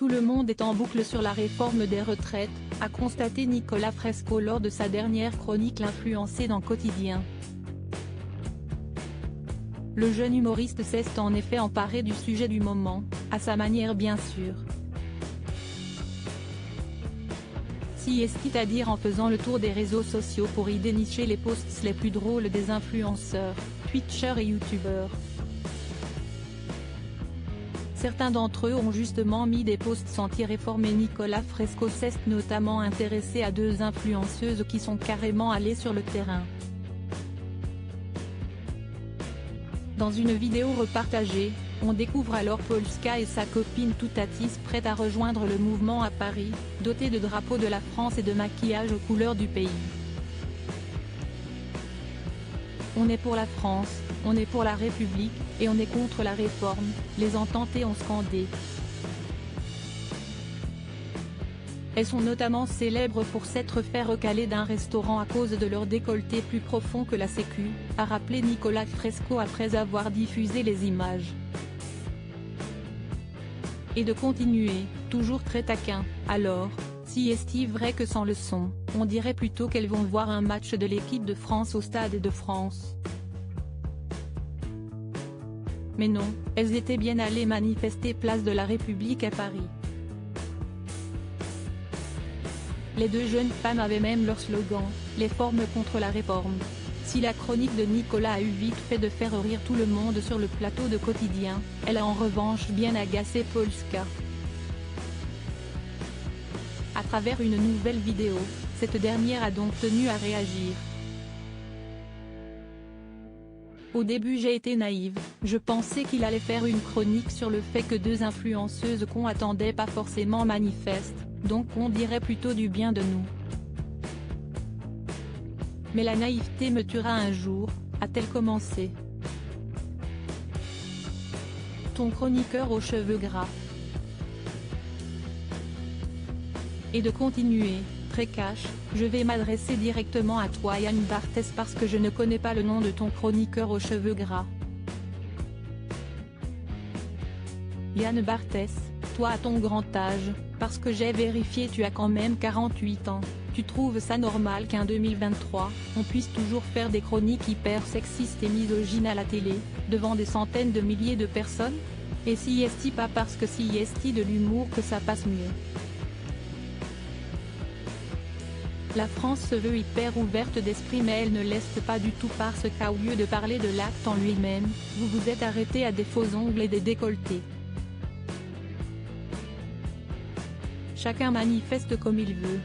Tout le monde est en boucle sur la réforme des retraites, a constaté Nicolas Fresco lors de sa dernière chronique influencée dans Quotidien. Le jeune humoriste s'est en effet emparé du sujet du moment, à sa manière bien sûr. C'est-à-dire en faisant le tour des réseaux sociaux pour y dénicher les posts les plus drôles des influenceurs, twitchers et youtubeurs. Certains d'entre eux ont justement mis des posts anti-réforme et Nicolas Fresco s'est notamment intéressé à deux influenceuses qui sont carrément allées sur le terrain. Dans une vidéo repartagée, on découvre alors Polska et sa copine Toutatis prêtes à rejoindre le mouvement à Paris, dotées de drapeaux de la France et de maquillage aux couleurs du pays. On est pour la France, on est pour la République, et on est contre la réforme, les entendés ont scandé. Elles sont notamment célèbres pour s'être fait recaler d'un restaurant à cause de leur décolleté plus profond que la sécu, a rappelé Nicolas Fresco après avoir diffusé les images. Et de continuer, toujours très taquin, alors, si est-il vrai que sans le son, on dirait plutôt qu'elles vont voir un match de l'équipe de France au Stade de France. Mais non, elles étaient bien allées manifester place de la République à Paris. Les deux jeunes femmes avaient même leur slogan, « Les formes contre la réforme ». Si la chronique de Nicolas a eu vite fait de faire rire tout le monde sur le plateau de Quotidien, elle a en revanche bien agacé Polska. À travers une nouvelle vidéo, cette dernière a donc tenu à réagir. Au début j'ai été naïve, je pensais qu'il allait faire une chronique sur le fait que deux influenceuses qu'on attendait pas forcément manifestent, donc on dirait plutôt du bien de nous. Mais la naïveté me tuera un jour, a-t-elle commencé. Ton chroniqueur aux cheveux gras. Et de continuer, très cash, je vais m'adresser directement à toi Yann Barthès parce que je ne connais pas le nom de ton chroniqueur aux cheveux gras. Yann Barthès, toi à ton grand âge, parce que j'ai vérifié tu as quand même 48 ans, tu trouves ça normal qu'en 2023, on puisse toujours faire des chroniques hyper sexistes et misogynes à la télé, devant des centaines de milliers de personnes? Et si est-il pas parce que si est-il de l'humour que ça passe mieux? La France se veut hyper ouverte d'esprit mais elle ne laisse pas du tout parce qu'au lieu de parler de l'acte en lui-même, vous vous êtes arrêté à des faux ongles et des décolletés. Chacun manifeste comme il veut.